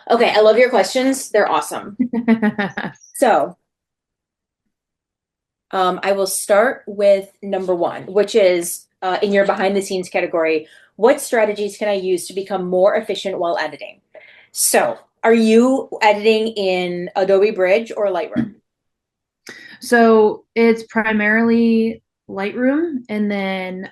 Okay, I love your questions. They're awesome. So, I will start with number one, which is in your behind the scenes category. What strategies can I use to become more efficient while editing? So, are you editing in Adobe Bridge or Lightroom? So it's primarily Lightroom, and then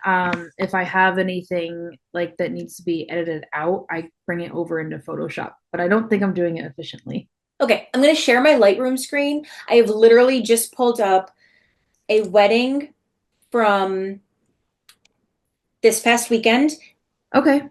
if I have anything like that needs to be edited out, I bring it over into Photoshop. But I don't think I'm doing it efficiently. Okay, I'm going to share my Lightroom screen. I have literally just pulled up a wedding from this past weekend, Okay.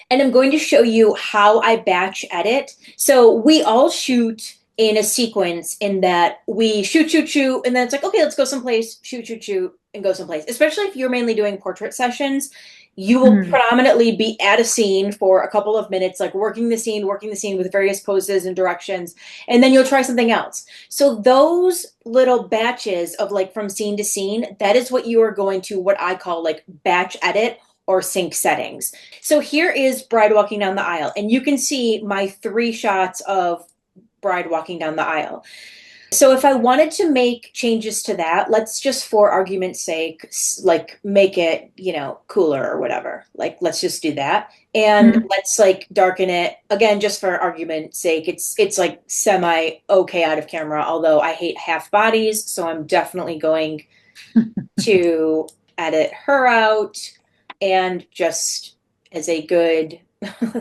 and I'm going to show you how I batch edit. So we all shoot in a sequence in that we shoot, shoot, shoot, and then it's like, okay, let's go someplace, shoot, shoot, shoot, and go someplace. Especially if you're mainly doing portrait sessions, you will Mhm. predominantly be at a scene for a couple of minutes, like working the scene with various poses and directions, and then you'll try something else. So those little batches of like from scene to scene, that is what you are going to what I call like batch edit or sync settings. So here is Bride walking down the aisle, and you can see my three shots of Bride walking down the aisle. So if I wanted to make changes to that, let's just for argument's sake, like make it, cooler or whatever. Like let's just do that. And Mhm. let's like darken it again just for argument's sake. It's like semi okay out of camera, although I hate half bodies, so I'm definitely going to edit her out. And just as a good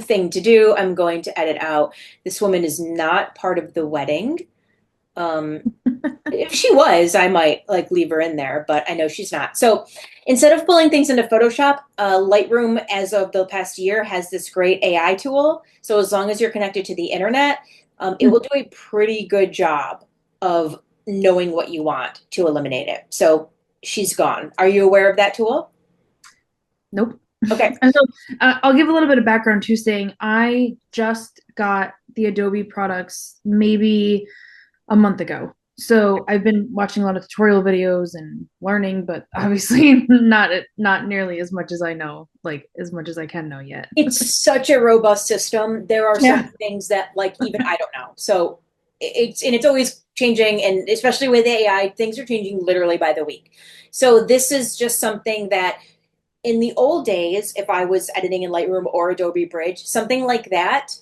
thing to do, I'm going to edit out this woman is not part of the wedding. If she was, I might like leave her in there, but I know she's not. So instead of pulling things into Photoshop, Lightroom, as of the past year, has this great AI tool. So as long as you're connected to the internet, it will do a pretty good job of knowing what you want to eliminate it. So she's gone. Are you aware of that tool? Nope. Okay. And so I'll give a little bit of background too, saying I just got the Adobe products maybe a month ago. So I've been watching a lot of tutorial videos and learning, but obviously not nearly as much as I know, like as much as I can know yet. It's such a robust system. There are some Yeah. things that like even I don't know. So it's always changing, and especially with AI, things are changing literally by the week. So this is just something that in the old days, if I was editing in Lightroom or Adobe Bridge, something like that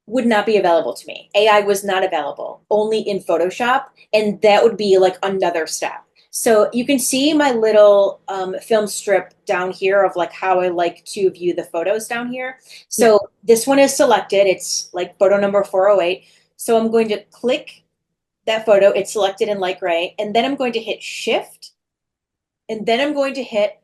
would not be available to me. AI was not available, only in Photoshop, and that would be like another step. So you can see my little film strip down here of like how I like to view the photos down here. Yeah. So this one is selected. It's like photo number 408. So I'm going to click that photo. It's selected in light gray. And then I'm going to hit shift. And then I'm going to hit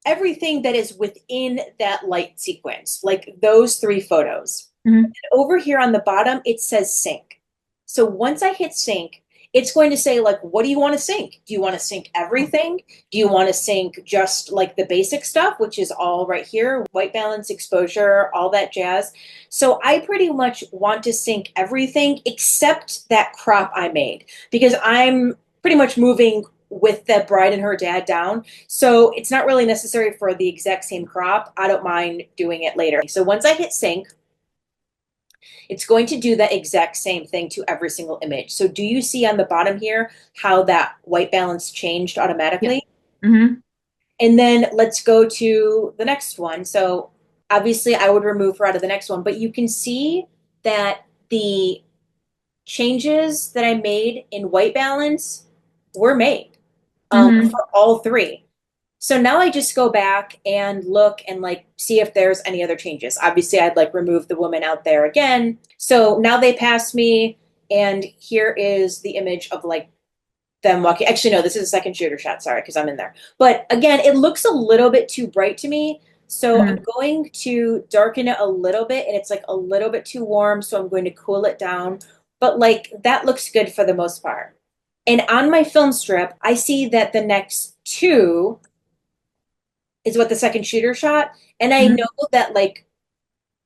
everything that is within that light sequence, like those three photos. Mhm. Over here on the bottom, it says sync. So once I hit sync, it's going to say, like, what do you want to sync? Do you want to sync everything? Do you want to sync just like the basic stuff, which is all right here, white balance, exposure, all that jazz? So I pretty much want to sync everything except that crop I made because I'm pretty much moving with the bride and her dad down. So it's not really necessary for the exact same crop. I don't mind doing it later. So once I hit sync, it's going to do that exact same thing to every single image. So do you see on the bottom here how that white balance changed Yeah. automatically? Hmm. And then let's go to the next one. So obviously I would remove her out of the next one, but you can see that the changes that I made in white balance were made Hmm. for all three. So now I just go back and look and like see if there's any other changes. Obviously, I'd like remove the woman out there again. So now they pass me, and here is the image of like them walking. Actually, no, this is a second shooter shot. Sorry, because I'm in there. But again, it looks a little bit too bright to me. So I'm Hmm. going to darken it a little bit, and it's like a little bit too warm. So I'm going to cool it down. But like that looks good for the most part. And on my film strip, I see that the next two is what the second shooter shot. And I know Hmm. that like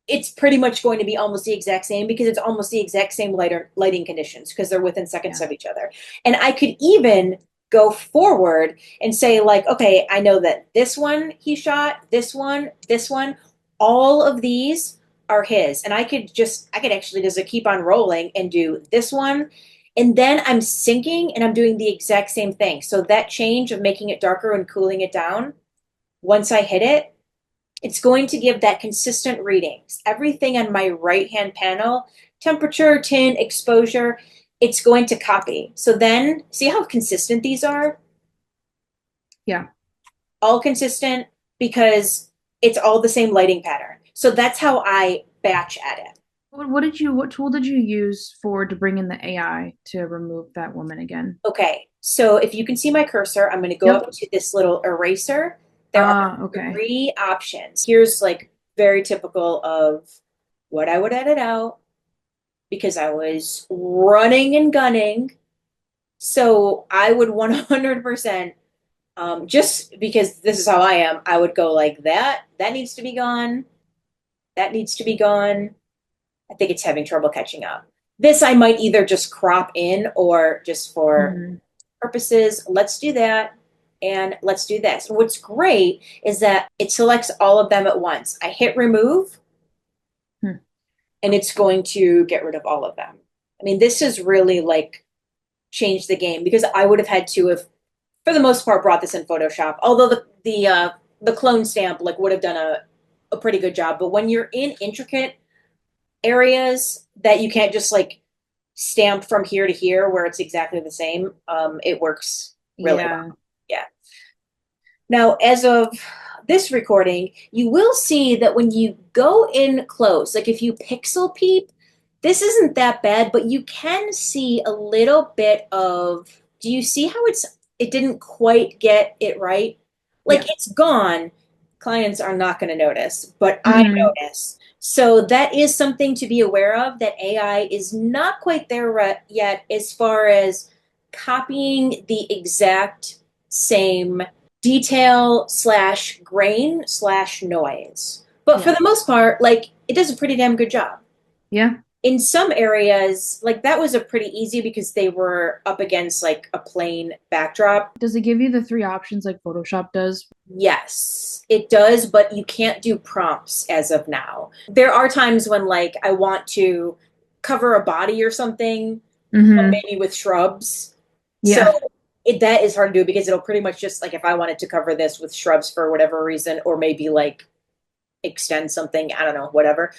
it's pretty much going to be almost the exact same because it's almost the exact same lighting conditions because they're within seconds Yeah. of each other. And I could even go forward and say like, okay, I know that this one he shot, this one, all of these are his. And I could actually just keep on rolling and do this one. And then I'm syncing and I'm doing the exact same thing. So that change of making it darker and cooling it down, once I hit it, it's going to give that consistent readings. Everything on my right-hand panel, temperature, tint, exposure, it's going to copy. So then, see how consistent these are? Yeah. All consistent because it's all the same lighting pattern. So that's how I batch edit. What tool did you use to bring in the AI to remove that woman again? Okay, so if you can see my cursor, I'm going to go Yep. up to this little eraser. There are Ah, okay. three options. Here's like very typical of what I would edit out because I was running and gunning. So I would 100%, just because this is how I am, I would go like that. That needs to be gone. That needs to be gone. I think it's having trouble catching up. This I might either just crop in or just for Hmm. purposes, let's do that. And let's do this. What's great is that it selects all of them at once. I hit remove Hmm. and it's going to get rid of all of them. I mean, this has really like changed the game because I would have had to have, for the most part, brought this in Photoshop. Although the clone stamp like would have done a pretty good job. But when you're in intricate areas that you can't just like stamp from here to here where it's exactly the same, it works really well. Yeah. Yeah. Now, as of this recording, you will see that when you go in close, like if you pixel peep, this isn't that bad, but you can see a little bit of, do you see how it didn't quite get it right? Like Yeah. it's gone. Clients are not going to notice, but I Hmm. notice. So that is something to be aware of that AI is not quite there yet as far as copying the exact same detail slash grain slash noise. But for Yeah. the most part, like it does a pretty damn good job. Yeah. In some areas, like that was a pretty easy because they were up against like a plain backdrop. Does it give you the three options like Photoshop does? Yes, it does, but you can't do prompts as of now. There are times when like I want to cover a body or something, but Hmm. maybe with shrubs. So Yeah. that is hard to do because it'll pretty much just like if I wanted to cover this with shrubs for whatever reason, or maybe like extend something, I don't know, whatever.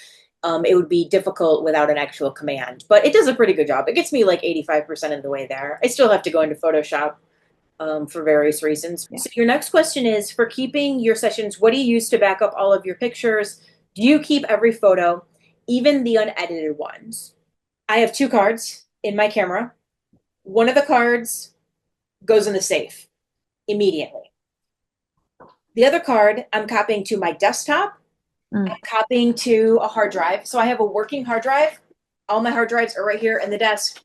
It would be difficult without an actual command, but it does a pretty good job. It gets me like 85% of the way there. I still have to go into Photoshop for various reasons. Yeah. So your next question is, for keeping your sessions, what do you use to back up all of your pictures? Do you keep every photo, even the unedited ones? I have two cards in my camera. One of the cards goes in the safe immediately. The other card I'm copying to my desktop. I'm Mm. copying to a hard drive. So I have a working hard drive. All my hard drives are right here in the desk.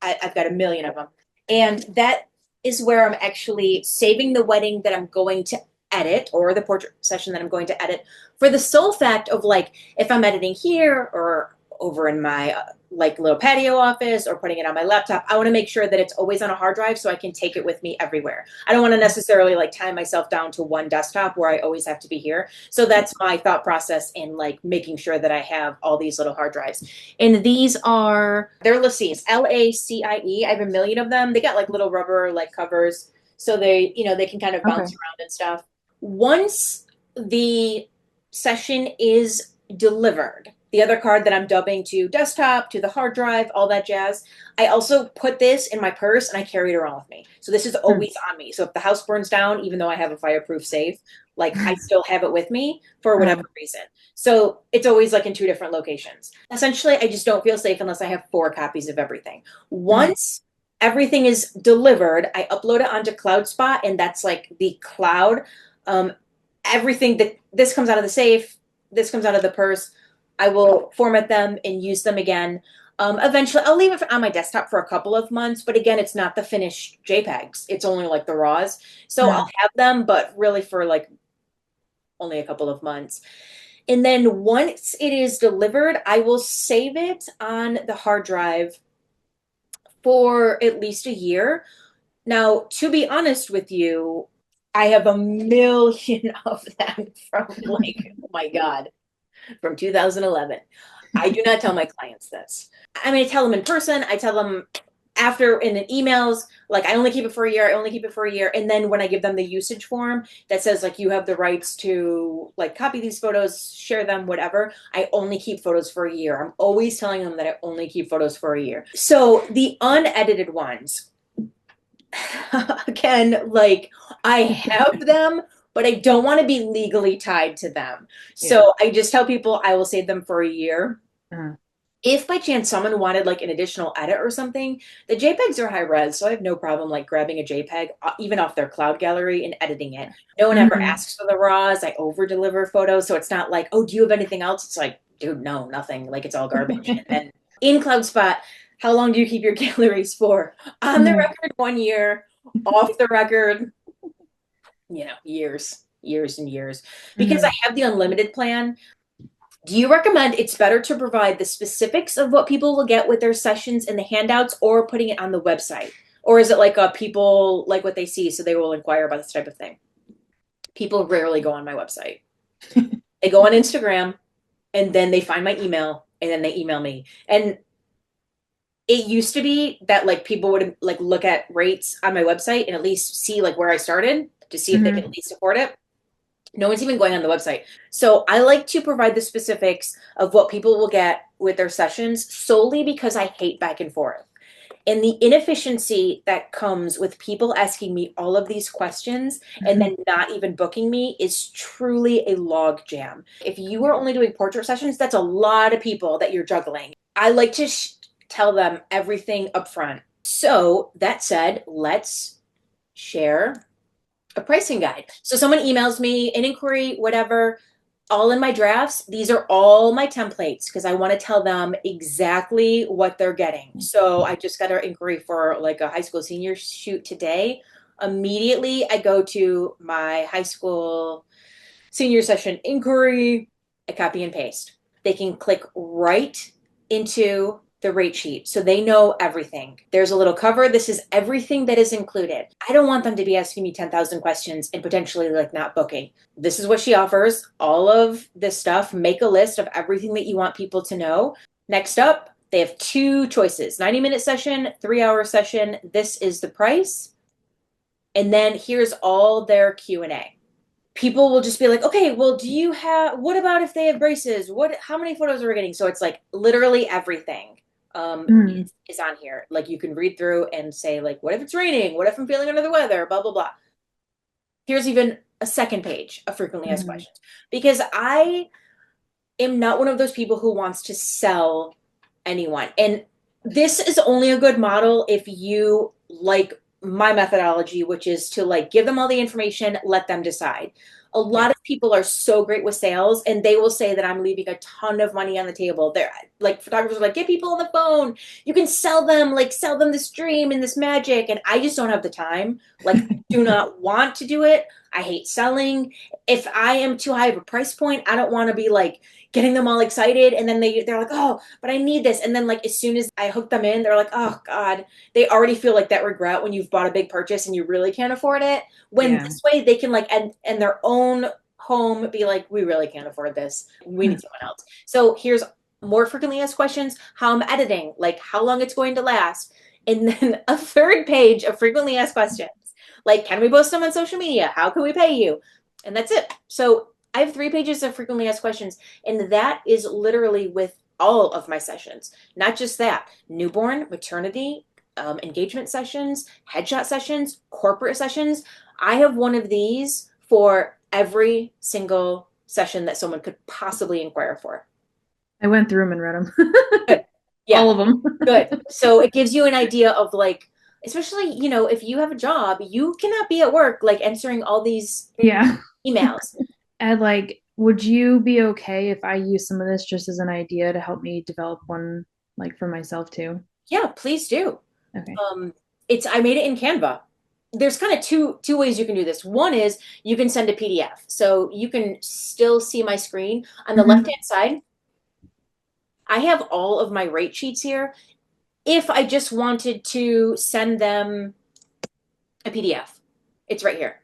I've got a million of them. And that is where I'm actually saving the wedding that I'm going to edit, or the portrait session that I'm going to edit, for the sole fact of like, if I'm editing here or over in my like little patio office or putting it on my laptop, I want to make sure that it's always on a hard drive so I can take it with me everywhere. I don't want to necessarily like tie myself down to one desktop where I always have to be here. So that's my thought process in like making sure that I have all these little hard drives. And they're LaCie's, LACIE. I have a million of them. They got like little rubber like covers. So they can kind of bounce Okay. around and stuff. Once the session is delivered, the other card that I'm dubbing to desktop, to the hard drive, all that jazz, I also put this in my purse and I carry it around with me. So this is Hmm. always on me. So if the house burns down, even though I have a fireproof safe, like I still have it with me for whatever reason. So it's always like in two different locations. Essentially, I just don't feel safe unless I have 4 copies of everything. Hmm. Once everything is delivered, I upload it onto Cloudspot, and that's like the cloud. Um, everything that this comes out of the safe, this comes out of the purse. I will format them and use them again. Eventually, I'll leave it on my desktop for a couple of months, but again, it's not the finished JPEGs. It's only like the RAWs. So Hmm. I'll have them, but really for like only a couple of months. And then once it is delivered, I will save it on the hard drive for at least a year. Now, to be honest with you, I have a million of them from like, oh my God. from 2011. I do not tell my clients this. I mean, I tell them in person. I tell them after in the emails, like I only keep it for a year. I only keep it for a year. And then when I give them the usage form that says like you have the rights to like copy these photos, share them, whatever, I only keep photos for a year. I'm always telling them that I only keep photos for a year. So the unedited ones, again, like I have them, but I don't want to be legally tied to them. Yeah. So I just tell people I will save them for a year. Uh-huh. If by chance someone wanted like an additional edit or something, the JPEGs are high res, so I have no problem like grabbing a JPEG, even off their cloud gallery and editing it. No one ever Mhm. asks for the raws. I over deliver photos, so it's not like, oh, do you have anything else? It's like, dude, no, nothing. Like it's all garbage. And then in Cloudspot, how long do you keep your galleries for? On the Yeah. record, 1 year. Off the record, years, years and years. Because I Mhm. have the unlimited plan, do you recommend it's better to provide the specifics of what people will get with their sessions in the handouts or putting it on the website? Or is it like people like what they see, so they will inquire about this type of thing? People rarely go on my website. They go on Instagram and then they find my email and then they email me. And it used to be that like people would like look at rates on my website and at least see like where I started to see if they can Mhm. at least afford it. No one's even going on the website. So I like to provide the specifics of what people will get with their sessions solely because I hate back and forth. And the inefficiency that comes with people asking me all of these questions and Mhm. then not even booking me is truly a log jam. If you are only doing portrait sessions, that's a lot of people that you're juggling. I like to tell them everything up front. So that said, let's share a pricing guide. So someone emails me an inquiry, whatever, all in my drafts. These are all my templates because I want to tell them exactly what they're getting. So I just got an inquiry for like a high school senior shoot today. Immediately, I go to my high school senior session inquiry, I copy and paste. They can click right into the rate sheet so they know everything. There's a little cover. This is everything that is included. I don't want them to be asking me 10,000 questions and potentially like not booking. This is what she offers. All of this stuff. Make a list of everything that you want people to know. Next up, they have two choices: 90-minute session, 3-hour session. This is the price. And then here's all their Q&A. People will just be like, okay, well, do you have, what about if they have braces? How many photos are we getting? So it's like literally everything Mhm. is on here. Like you can read through and say like, what if it's raining? What if I'm feeling under the weather? Blah, blah, blah. Here's even a second page of frequently asked Mhm. questions because I am not one of those people who wants to sell anyone. And this is only a good model if you like my methodology, which is to like give them all the information, let them decide. A Yeah. lot of people are so great with sales and they will say that I'm leaving a ton of money on the table. They're like photographers are like, get people on the phone. You can sell them this dream and this magic. And I just don't have the time. Like, I do not want to do it. I hate selling. If I am too high of a price point, I don't want to be like getting them all excited and then they're like, oh, but I need this. And then like as soon as I hook them in, they're like, oh God, they already feel like that regret when you've bought a big purchase and you really can't afford it. When Yeah. this way they can like and their own home be like, we really can't afford this. We need someone else. So here's more frequently asked questions: how I'm editing, like how long it's going to last. And then a third page of frequently asked questions. Like, can we post them on social media? How can we pay you? And that's it. So I have 3 pages of frequently asked questions, and that is literally with all of my sessions. Not just that, newborn, maternity, engagement sessions, headshot sessions, corporate sessions. I have one of these for every single session that someone could possibly inquire for. I went through them and read them. Good. Yeah, All of them. good. So it gives you an idea of like, especially, if you have a job, you cannot be at work like answering all these Yeah. emails. And like, would you be okay if I use some of this just as an idea to help me develop one like for myself too? Yeah, please do. Okay. I made it in Canva. There's kind of two ways you can do this. One is you can send a PDF. So you can still see my screen. On the Mhm. left-hand side, I have all of my rate sheets here. If I just wanted to send them a PDF, it's right here.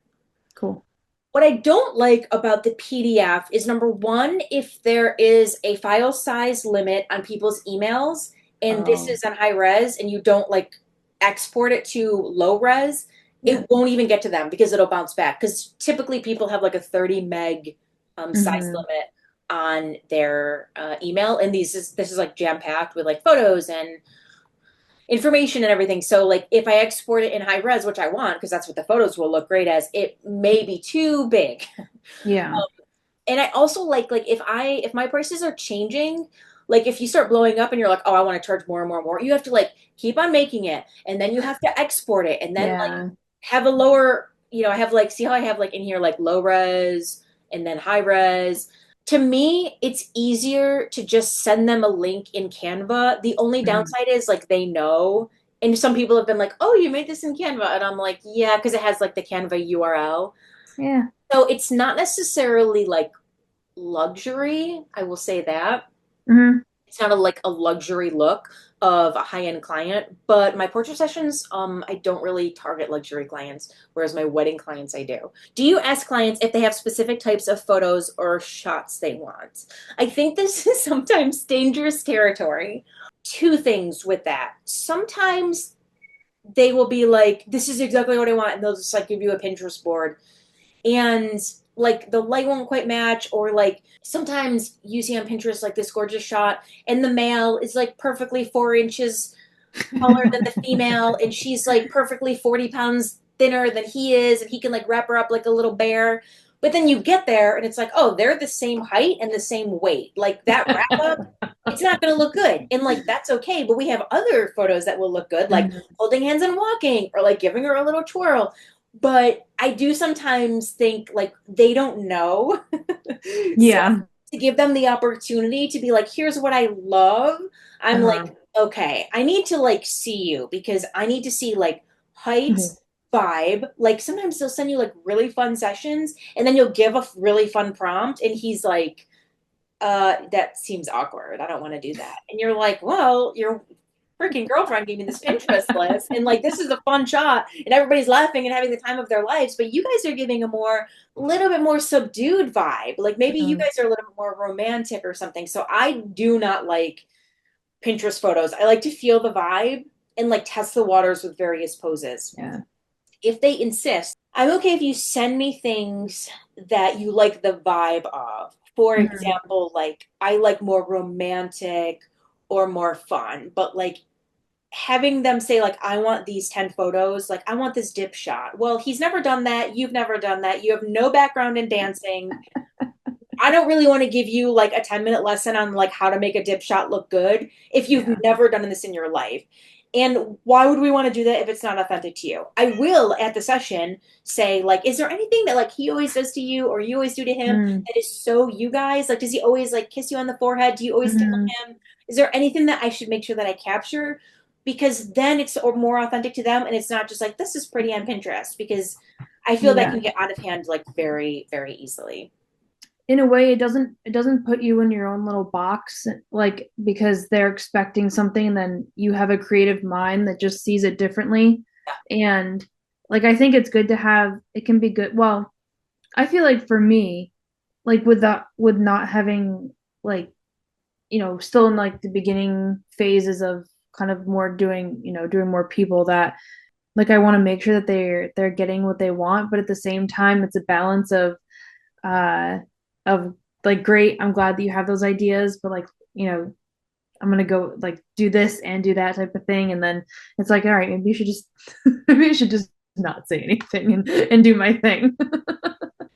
Cool. What I don't like about the PDF is number one, if there is a file size limit on people's emails and this Oh, is on high res and you don't like export it to low res, yeah. it won't even get to them because it'll bounce back. Because typically people have like a 30 meg size Hmm. limit on their email, and this is like jam packed with like photos and information and everything. So like if I export it in high res, which I want because that's what the photos will look great as, it may be too big. Yeah. And I also like if my prices are changing, like if you start blowing up and you're like, oh, I want to charge more and more and more, you have to like keep on making it, and then you have to export it, and then like Yeah. have a lower, I have like see how I have like in here like low res and then high res. To me, it's easier to just send them a link in Canva. The only Mhm. downside is like they know, and some people have been like, oh, you made this in Canva, and I'm like, yeah, because it has like the Canva URL. Yeah. So it's not necessarily like luxury. I will say that. Hmm. It's not like a luxury look of a high-end client, but my portrait sessions, I don't really target luxury clients, whereas my wedding clients I do. Do you ask clients if they have specific types of photos or shots they want? I think this is sometimes dangerous territory. Two things with that. Sometimes they will be like, this is exactly what I want, and they'll just like give you a Pinterest board and like the light won't quite match, or like sometimes you see on Pinterest like this gorgeous shot and the male is like perfectly 4 inches taller than the female, and she's like perfectly 40 pounds thinner than he is, and he can like wrap her up like a little bear. But then you get there and it's like, oh, they're the same height and the same weight, like that wrap up, it's not going to look good, and like that's okay. But we have other photos that will look good, like Mhm. holding hands and walking, or like giving her a little twirl. But I do sometimes think like they don't know. So Yeah. to give them the opportunity to be like, here's what I love, I'm like, Uh-huh. okay, I need to like see you because I need to see like height, Mhm. vibe. Like sometimes they'll send you like really fun sessions and then you'll give a really fun prompt and he's like, that seems awkward. I don't want to do that. And you're like, well, your freaking girlfriend gave me this Pinterest list and like this is a fun shot and everybody's laughing and having the time of their lives, but you guys are giving a little bit more subdued vibe. Like maybe you Mhm. guys are a little bit more romantic or something. So I do not like Pinterest photos. I like to feel the vibe and like test the waters with various poses. Yeah. If they insist, I'm okay if you send me things that you like the vibe of. For Mhm. example, like I like more romantic or more fun, but like having them say like I want these 10 photos, like I want this dip shot. Well, he's never done that, you've never done that, you have no background in dancing. I don't really want to give you like a 10-minute lesson on like how to make a dip shot look good if you've Yeah. never done this in your life. And why would we want to do that if it's not authentic to you? I will at the session say like, is there anything that like he always does to you or you always do to him Mm. that is so you guys? Like, does he always like kiss you on the forehead? Do you always tickle Mhm. him? Is there anything that I should make sure that I capture? Because then it's more authentic to them and it's not just like this is pretty on Pinterest, because I feel that Yeah. can get out of hand like very, very easily. In a way, it doesn't put you in your own little box, like because they're expecting something and then you have a creative mind that just sees it differently. And like I think it's good to have, it can be good. Well, I feel like for me, like with not having like, still in like the beginning phases of kind of more doing more people, that like I want to make sure that they're getting what they want, but at the same time it's a balance uh of like, great, I'm glad that you have those ideas, but like, I'm gonna go like do this and do that type of thing, and then it's like, all right, maybe you should just maybe you should just not say anything and do my thing.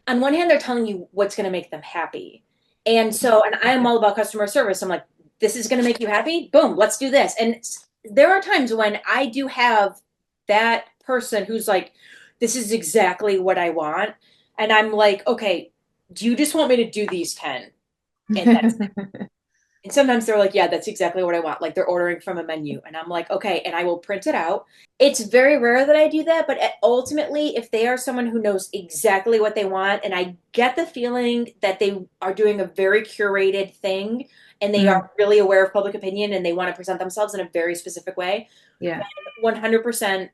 On one hand, they're telling you what's going to make them happy. And so, and I'm all about customer service. I'm like, this is going to make you happy? Boom, let's do this. And there are times when I do have that person who's like, this is exactly what I want. And I'm like, okay, do you just want me to do these 10? And that's and sometimes they're like, yeah, that's exactly what I want. Like they're ordering from a menu. And I'm like, okay. And I will print it out. It's very rare that I do that. But ultimately, if they are someone who knows exactly what they want, and I get the feeling that they are doing a very curated thing and they Mm, are really aware of public opinion and they want to present themselves in a very specific way, yeah. 100%,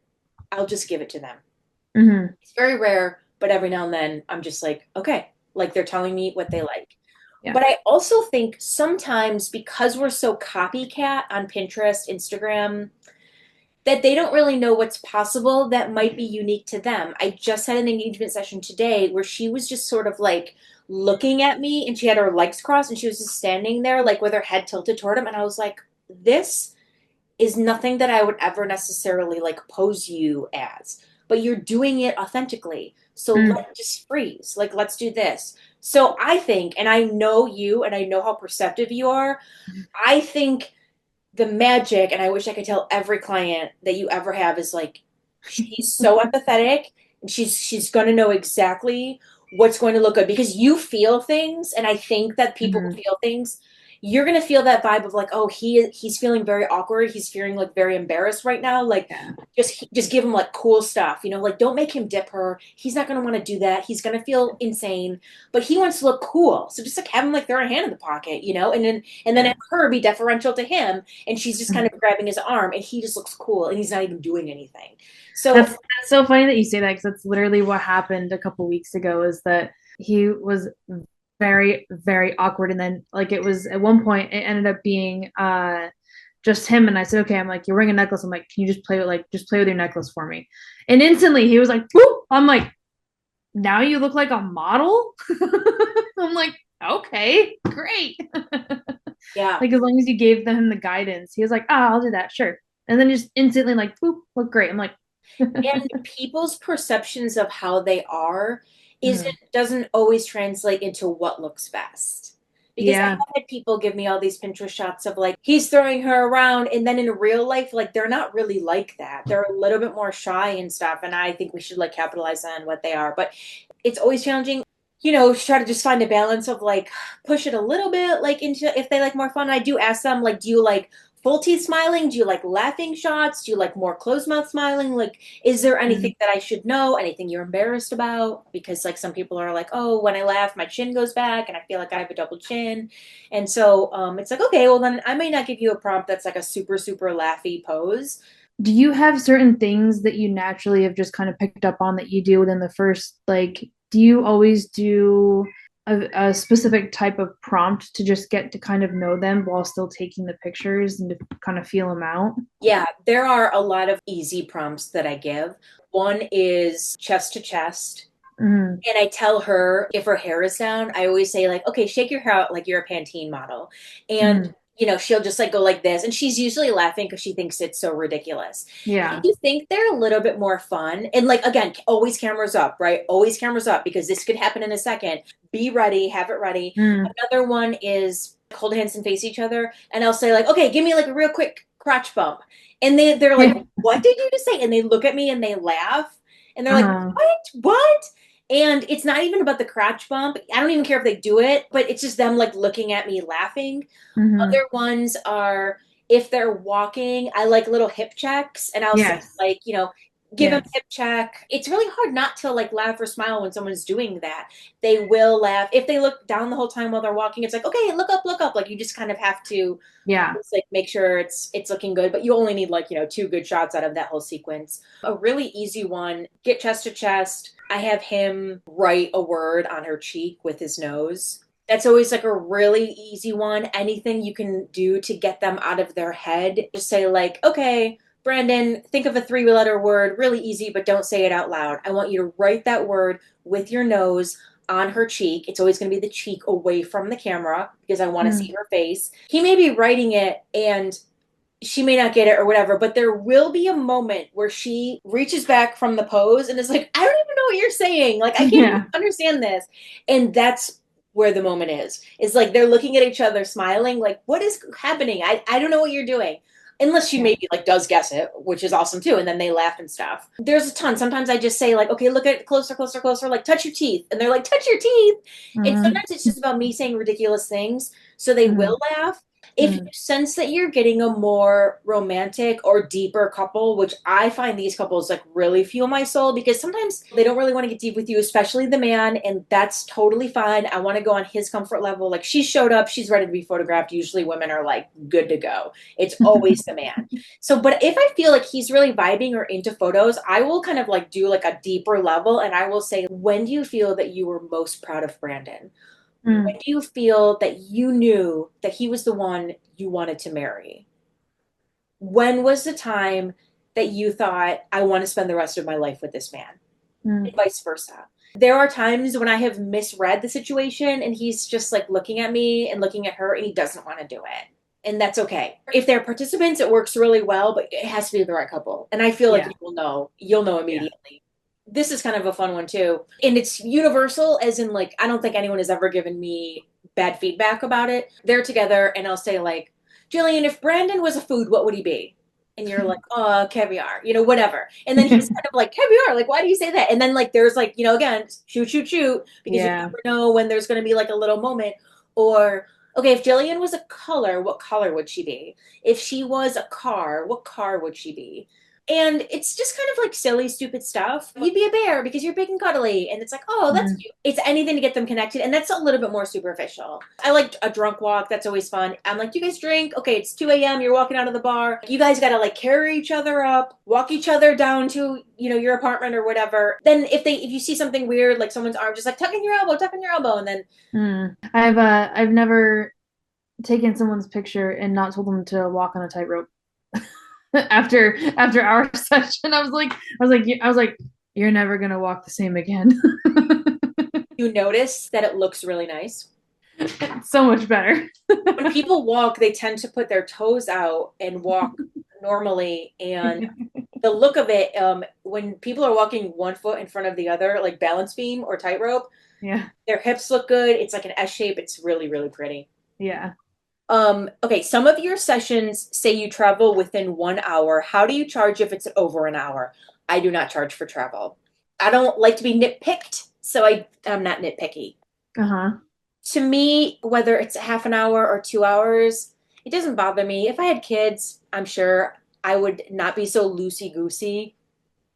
I'll just give it to them. Hmm. It's very rare, but every now and then I'm just like, okay, like they're telling me what they like. Yeah. But I also think sometimes because we're so copycat on Pinterest, Instagram, that they don't really know what's possible that might be unique to them. I just had an engagement session today where she was just sort of like looking at me and she had her legs crossed and she was just standing there like with her head tilted toward him. And I was like, this is nothing that I would ever necessarily like pose you as, but you're doing it authentically. So Mm. let's just freeze. Like, let's do this. So I think, and I know you and I know how perceptive you are, I think the magic, and I wish I could tell every client that you ever have is like she's so empathetic and she's going to know exactly what's going to look good because you feel things, and I think that people who Mhm. feel things, you're going to feel that vibe of like, oh, he's feeling very awkward, he's feeling like very embarrassed right now, like Yeah. just give him like cool stuff, like don't make him dip her, he's not going to want to do that, he's going to feel insane, but he wants to look cool, so just like have him like throw a hand in the pocket, and then Yeah. have her be deferential to him, and she's just kind Mhm. of grabbing his arm and he just looks cool and he's not even doing anything. So That's so funny that you say that because that's literally what happened a couple weeks ago is that he was very, very awkward. And then like it was at one point it ended up being just him. And I said, okay, I'm like, you're wearing a necklace. I'm like, can you just play with your necklace for me? And instantly he was like, whoop. I'm like, now you look like a model. I'm like, okay, great. yeah. Like as long as you gave him the guidance, he was like, ah, I'll do that, sure. And then just instantly like, boop, look great. I'm like, And people's perceptions of how they are mhm. doesn't always translate into what looks best. Because I have Yeah. had people give me all these Pinterest shots of like he's throwing her around, and then in real life, like they're not really like that. They're a little bit more shy and stuff. And I think we should like capitalize on what they are. But it's always challenging, try to just find a balance of like push it a little bit like into if they like more fun. I do ask them like, do you like full teeth smiling? Do you like laughing shots? Do you like more closed mouth smiling? Like, is there Mhm. anything that I should know? Anything you're embarrassed about? Because like some people are like, oh, when I laugh, my chin goes back and I feel like I have a double chin. And so it's like, okay, well then I may not give you a prompt that's like a super, super laughy pose. Do you have certain things that you naturally have just kind of picked up on that you do within the first, like, do you always do a specific type of prompt to just get to kind of know them while still taking the pictures and to kind of feel them out? Yeah, there are a lot of easy prompts that I give. One is chest to chest. Mm, And I tell her if her hair is down, I always say like, okay, shake your hair out like you're a Pantene model. And mm, she'll just like go like this. And she's usually laughing because she thinks it's so ridiculous. If yeah. you think they're a little bit more fun, and like again, always cameras up, right? Always cameras up because this could happen in a second. Be ready, have it ready. Mm, Another one is hold hands and face each other. And I'll say, like, okay, give me like a real quick crotch bump. And they're like, yeah. what did you just say? And they look at me and they laugh. And they're like, Uh, what? What? And it's not even about the crotch bump. I don't even care if they do it, but it's just them like looking at me laughing. mhm. Other ones are if they're walking, I like little hip checks, and I'll say Yes. like, give them a Yes. hip check. It's really hard not to like laugh or smile when someone's doing that. They will laugh. If they look down the whole time while they're walking, it's like, okay, look up, look up. Like you just kind of have to Yeah. almost like make sure it's looking good, but you only need like, two good shots out of that whole sequence. A really easy one, get chest to chest. I have him write a word on her cheek with his nose. That's always like a really easy one. Anything you can do to get them out of their head. Just say like, okay, Brandon, think of a three-letter word, really easy, but don't say it out loud. I want you to write that word with your nose on her cheek. It's always going to be the cheek away from the camera because I want to see Mm. her face. He may be writing it and she may not get it or whatever, but there will be a moment where she reaches back from the pose and is like, I don't even know what you're saying. Like, I can't even Yeah. understand this. And that's where the moment is. It's like they're looking at each other, smiling, like, what is happening? I don't know what you're doing. Unless she Yeah. maybe like does guess it, which is awesome too, and then they laugh and stuff. There's a ton. Sometimes I just say like, okay, look at it closer, closer, closer, like touch your teeth, and they're like, touch your teeth. And Mhm. sometimes it's just about me saying ridiculous things, so they will Mhm. laugh. If you Mm. sense that you're getting a more romantic or deeper couple, which I find these couples like really fuel my soul because sometimes they don't really want to get deep with you, especially the man, and that's totally fine. I want to go on his comfort level. Like she showed up, she's ready to be photographed. Usually women are like good to go. It's always the man. So, but if I feel like he's really vibing or into photos, I will kind of like do like a deeper level and I will say, when do you feel that you were most proud of Brandon? When Mm. do you feel that you knew that he was the one you wanted to marry? When was the time that you thought, I want to spend the rest of my life with this man? Mm. And vice versa. There are times when I have misread the situation and he's just like looking at me and looking at her and he doesn't want to do it. And that's okay. If they're participants, it works really well, but it has to be the right couple. And I feel like Yeah. you'll know Yeah. immediately. This is kind of a fun one too. And it's universal, as in, like, I don't think anyone has ever given me bad feedback about it. They're together, and I'll say, like, Jillian, if Brandon was a food, what would he be? And you're like, oh, caviar, whatever. And then he's kind of like, caviar, like, why do you say that? And then, like, there's like, again, shoot, shoot, shoot, because you Yeah. never know when there's going to be like a little moment. Or, okay, if Jillian was a color, what color would she be? If she was a car, what car would she be? And it's just kind of like silly, stupid stuff. You'd be a bear because you're big and cuddly. And it's like, oh, that's Mm. cute. It's anything to get them connected. And that's a little bit more superficial. I like a drunk walk. That's always fun. I'm like, do you guys drink? Okay, it's 2 a.m. You're walking out of the bar. You guys got to like carry each other up, walk each other down to, your apartment or whatever. Then if you see something weird, like someone's arm, just like tuck in your elbow, tuck in your elbow. And then, Mm. I've never taken someone's picture and not told them to walk on a tightrope. After our session, I was like, you're never gonna walk the same again. you notice that it looks really nice. It's so much better. When people walk, they tend to put their toes out and walk normally. And the look of it, when people are walking one foot in front of the other, like balance beam or tightrope, Yeah. their hips look good. It's like an S shape. It's really, really pretty. Yeah. Okay, some of your sessions say you travel within 1 hour. How do you charge if it's over an hour? I do not charge for travel. I don't like to be nitpicked, so I'm not nitpicky. Uh-huh. To me, whether it's half an hour or 2 hours, it doesn't bother me. If I had kids, I'm sure I would not be so loosey goosey,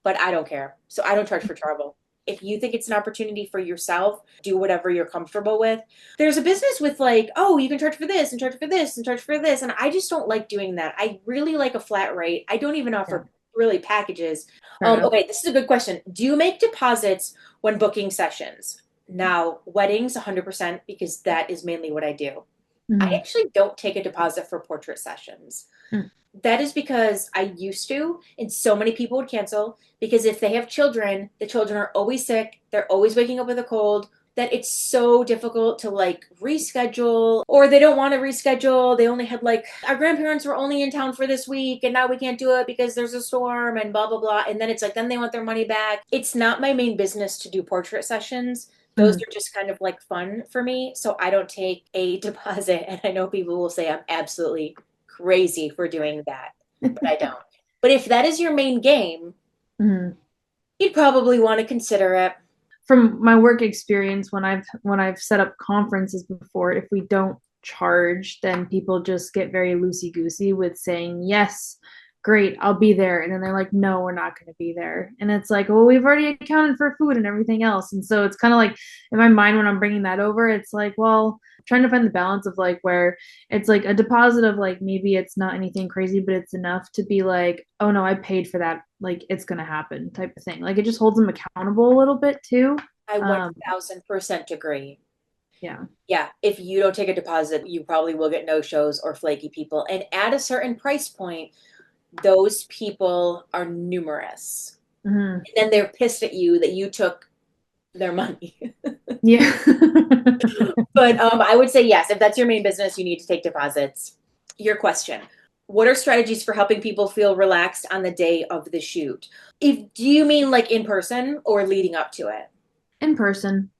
but I don't care. So I don't charge for travel. If you think it's an opportunity for yourself, do whatever you're comfortable with. There's a business with like, oh, you can charge for this and charge for this and charge for this. And I just don't like doing that. I really like a flat rate. I don't even Yeah. offer really packages. Fair enough. Okay, this is a good question. Do you make deposits when booking sessions? Now, weddings, 100%, because that is mainly what I do. I Mhm. actually don't take a deposit for portrait sessions. Mm. That is because I used to, and so many people would cancel because if they have children, the children are always sick, they're always waking up with a cold, that it's so difficult to like reschedule, or they don't want to reschedule. They only had like, our grandparents were only in town for this week and now we can't do it because there's a storm and blah, blah, blah. And then it's like, then they want their money back. It's not my main business to do portrait sessions. Those Mhm. are just kind of like fun for me. So I don't take a deposit. And I know people will say I'm absolutely crazy for doing that, but I don't. But if that is your main game, Mhm. you'd probably want to consider it. From my work experience, when I've set up conferences before, if we don't charge, then people just get very loosey goosey with saying yes, great, I'll be there, and then they're like, no, we're not going to be there, and it's like, well, we've already accounted for food and everything else, and so it's kind of like in my mind when I'm bringing that over, it's like, well, trying to find the balance of like where it's like a deposit of like maybe it's not anything crazy, but it's enough to be like, oh no, I paid for that, like it's gonna happen type of thing. Like it just holds them accountable a little bit too. I Um, 1000% agree. yeah. Yeah, if you don't take a deposit, you probably will get no shows or flaky people. And at a certain price point, those people are numerous. Mhm. And then they're pissed at you that you took their money. Yeah. But I would say yes, if that's your main business, you need to take deposits. Your question. What are strategies for helping people feel relaxed on the day of the shoot? Do you mean like in person or leading up to it? In person.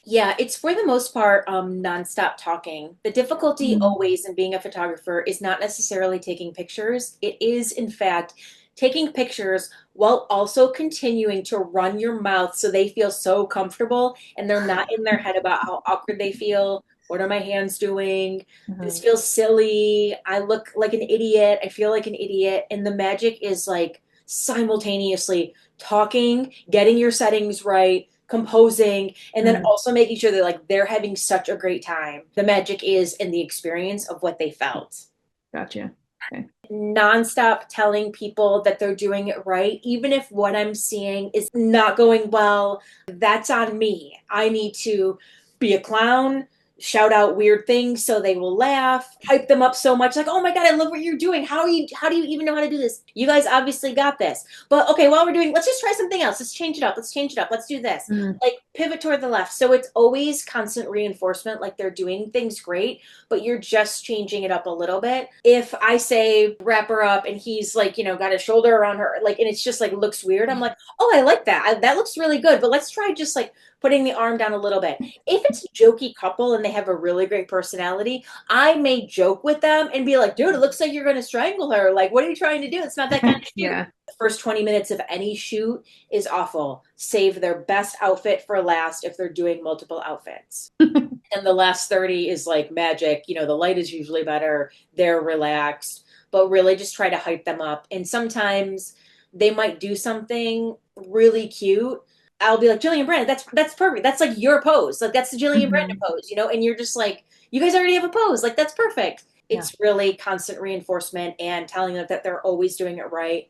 Yeah, it's for the most part nonstop talking. The difficulty Mhm. always in being a photographer is not necessarily taking pictures. It is, in fact, taking pictures while also continuing to run your mouth so they feel so comfortable and they're not in their head about how awkward they feel. What are my hands doing? This Mhm. feels silly. I look like an idiot. I feel like an idiot. And the magic is like simultaneously talking, getting your settings right, composing, and then Mhm. also making sure that like they're having such a great time. The magic is in the experience of what they felt. Gotcha. Okay. Nonstop telling people that they're doing it right, even if what I'm seeing is not going well, that's on me. I need to be a clown, shout out weird things so they will laugh, hype them up so much, like, oh my God, I love what you're doing. How do you even know how to do this? You guys obviously got this. But okay, while we're doing, let's just try something else. Let's change it up. Let's change it up. Let's do this. Mhm. Like pivot toward the left. So it's always constant reinforcement, like they're doing things great, but you're just changing it up a little bit. If I say wrap her up and he's like, got his shoulder around her, like, and it's just like looks weird, I'm like, oh, I like that. That looks really good. But let's try just like putting the arm down a little bit. If it's a jokey couple and they have a really great personality, I may joke with them and be like, dude, it looks like you're going to strangle her. Like, what are you trying to do? It's not that kind of shoot. Yeah. The first 20 minutes of any shoot is awful. Save their best outfit for last if they're doing multiple outfits. And the last 30 is like magic. The light is usually better. They're relaxed, but really just try to hype them up. And sometimes they might do something really cute. I'll be like, Jillian Brandon, that's perfect. That's like your pose. Like that's the Jillian Brandon Mhm. pose, and you're just like, you guys already have a pose. Like that's perfect. Yeah. It's really constant reinforcement and telling them that they're always doing it right.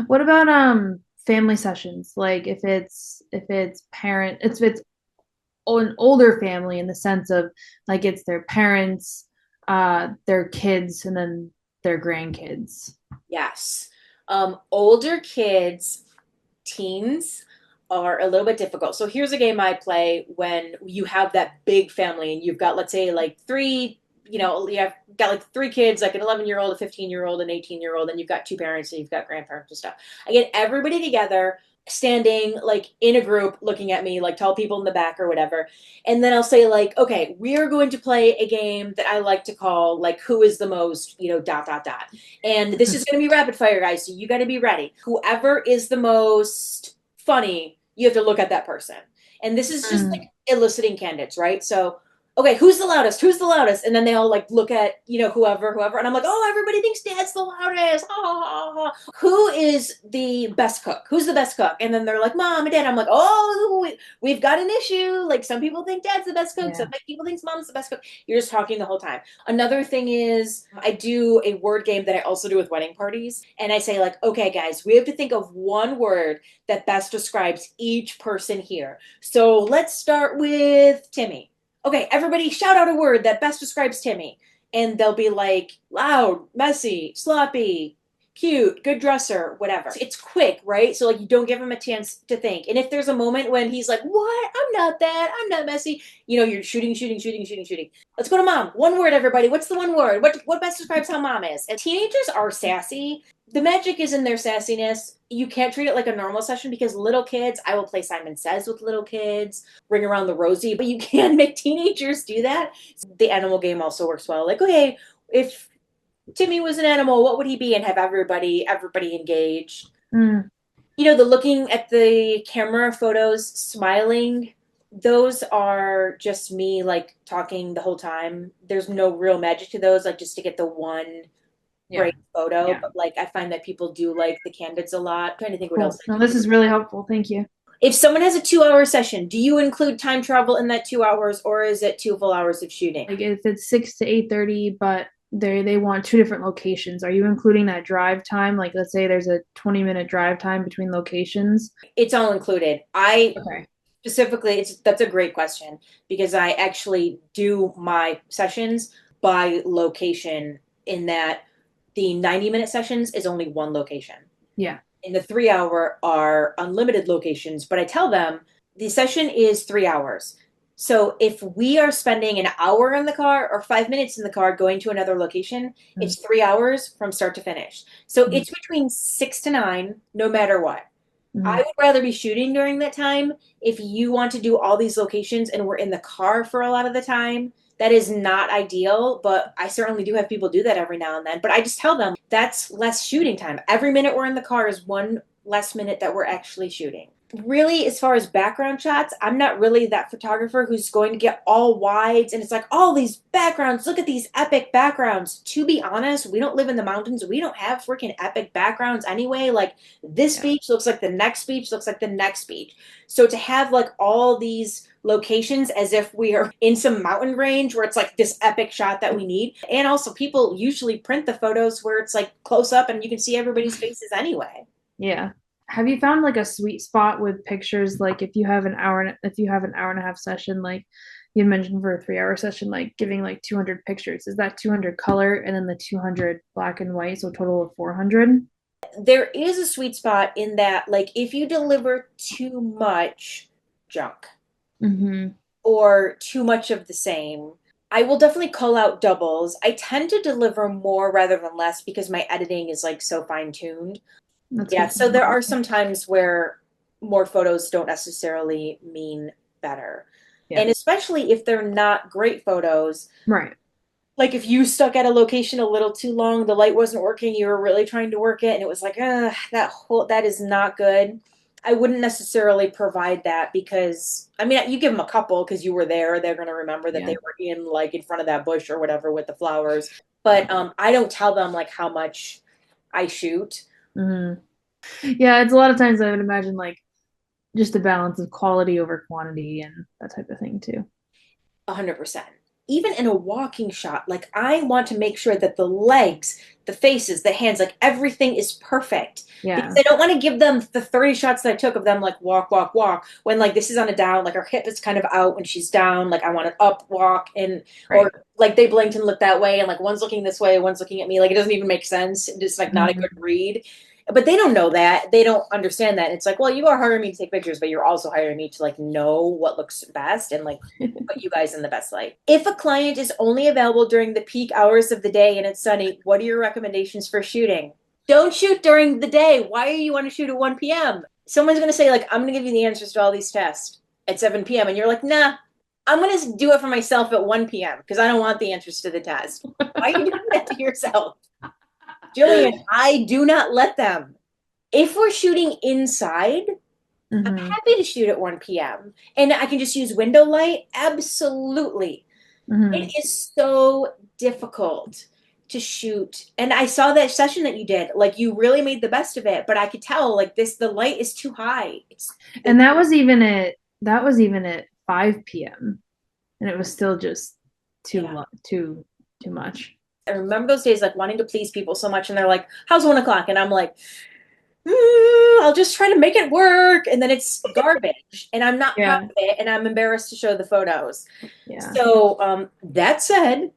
What about family sessions? Like if it's parent, if it's an older family in the sense of like it's their parents, their kids, and then their grandkids. Yes. Older kids, teens are a little bit difficult. So here's a game I play when you have that big family and you've got, let's say, like three, you have got like three kids, like an 11-year-old, a 15-year-old, an 18-year-old, and you've got two parents and you've got grandparents and stuff. I get everybody together, standing like in a group looking at me, like tall people in the back or whatever. And then I'll say, like, okay, we are going to play a game that I like to call like who is the most, dot dot dot. And this is going to be rapid fire, guys. So you got to be ready. Whoever is the most funny, you have to look at that person. And this is just Mm. like eliciting candidates, right? So, okay, who's the loudest? Who's the loudest? And then they all like look at, whoever. And I'm like, oh, everybody thinks dad's the loudest. Ah. Who is the best cook? Who's the best cook? And then they're like, mom and dad. I'm like, oh, we've got an issue. Like some people think dad's the best cook. Yeah. Some people think mom's the best cook. You're just talking the whole time. Another thing is I do a word game that I also do with wedding parties. And I say like, okay, guys, we have to think of one word that best describes each person here. So let's start with Timmy. Okay, everybody shout out a word that best describes Timmy. And they'll be like loud, messy, sloppy, cute, good dresser, whatever. It's quick, right? So like you don't give him a chance to think. And if there's a moment when he's like, "What? I'm not that. I'm not messy." You're shooting, shooting, shooting, shooting, shooting. Let's go to mom. One word, everybody. What's the one word? What best describes how mom is? And teenagers are sassy. The magic is in their sassiness. You can't treat it like a normal session because little kids, I will play Simon Says with little kids, ring around the rosy, but you can make teenagers do that. The animal game also works well. Like, okay, if Timmy was an animal, what would he be? And have everybody engaged. Mm. The looking at the camera photos, smiling, those are just me like talking the whole time. There's no real magic to those, like just to get the one Yeah. great photo. Yeah. But like I find that people do like the candidates a lot. I'm trying to think what else Cool. I No, do. this is really helpful. Thank you. If someone has a 2 hour session, do you include time travel in that 2 hours or is it 2 full hours of shooting? Like if it's 6 to 8:30, but they want two different locations, are you including that drive time? Like let's say there's a 20-minute drive time between locations. It's all included. I Okay. specifically, that's a great question because I actually do my sessions by location in that the 90-minute sessions is only one location. Yeah. In the 3 hour are unlimited locations, but I tell them the session is 3 hours. So if we are spending an hour in the car or 5 minutes in the car going to another location, Mm-hmm. it's 3 hours from start to finish. So Mm-hmm. it's between 6 to 9, no matter what. I Mm-hmm. would rather be shooting during that time. If you want to do all these locations and we're in the car for a lot of the time, that is not ideal, but I certainly do have people do that every now and then. But I just tell them that's less shooting time. Every minute we're in the car is one less minute that we're actually shooting. Really, as far as background shots, I'm not really that photographer who's going to get all wides and it's like all these backgrounds. Look at these epic backgrounds. To be honest, we don't live in the mountains. We don't have freaking epic backgrounds anyway. Like this Yeah. beach looks like the next beach looks like the next beach. So to have like all these locations as if we are in some mountain range where it's like this epic shot that we need. And also people usually print the photos where it's like close up and you can see everybody's faces anyway. Yeah. Have you found like a sweet spot with pictures? Like if you have an hour and a half session, like you mentioned for a 3 hour session, like giving like 200 pictures, is that 200 color and then the 200 black and white, so a total of 400? There is a sweet spot in that, like, if you deliver too much junk Mm-hmm. or too much of the same, I will definitely call out doubles. I tend to deliver more rather than less because my editing is like so fine-tuned. That's Yeah, good to so know. there are some times where more photos don't necessarily mean better. Yeah. And especially if they're not great photos, Right. like if you stuck at a location a little too long, the light wasn't working, you were really trying to work it, and it was like, that is not good. I wouldn't necessarily provide that because I mean you give them a couple because you were there, they're gonna remember that they Yeah. were in like in front of that bush or whatever with the flowers. But I don't tell them like how much I shoot. Mm-hmm. Yeah, it's a lot of times I would imagine like just a balance of quality over quantity and that type of thing too. 100%. Even in a walking shot, like I want to make sure that the legs, the faces, the hands, like everything is perfect. Because Yeah. I don't want to give them the 30 shots that I took of them like walk, walk, walk. When like this is on a down, like her hip is kind of out when she's down. Like I want an up walk and or Right. like they blinked and looked that way and like one's looking this way, one's looking at me. Like it doesn't even make sense. It's just like not a good Mm-hmm. read. But they don't know that. They don't understand that. It's like, well, you are hiring me to take pictures, but you're also hiring me to like know what looks best and like put you guys in the best light. If a client is only available during the peak hours of the day and it's sunny, what are your recommendations for shooting? Don't shoot during the day. Why do you want to shoot at 1 p.m.? Someone's going to say, like, I'm going to give you the answers to all these tests at 7 p.m. And you're like, nah, I'm going to do it for myself at 1 p.m. because I don't want the answers to the test. Why are you doing that to yourself? Jillian, I do not let them. If we're shooting inside, I'm Mm-hmm. happy to shoot at 1 p.m. And I can just use window light. Absolutely. Mm-hmm. It is so difficult to shoot. And I saw that session that you did. Like you really made the best of it, but I could tell like this the light is too high. And It's that was even at 5 p.m. and it was still just yeah. too much. I remember those days like wanting to please people so much and they're like, "How's 1 o'clock?" And I'm like, I'll just try to make it work. And then it's garbage. And I'm not proud Yeah. of it. And I'm embarrassed to show the photos. Yeah. So that said,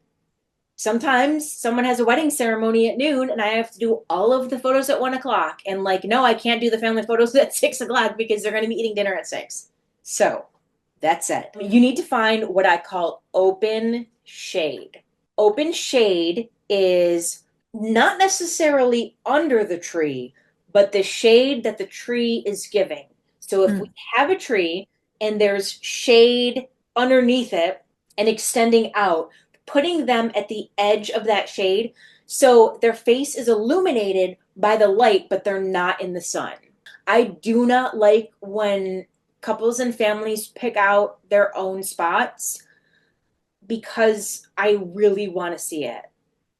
sometimes someone has a wedding ceremony at noon and I have to do all of the photos at 1 o'clock. And like, no, I can't do the family photos at 6 o'clock because they're going to be eating dinner at 6. So that's it. You need to find what I call open shade. Open shade is not necessarily under the tree, but the shade that the tree is giving. So if we Mm. have a tree and there's shade underneath it and extending out, putting them at the edge of that shade so their face is illuminated by the light, but they're not in the sun. I do not like when couples and families pick out their own spots because I really want to see it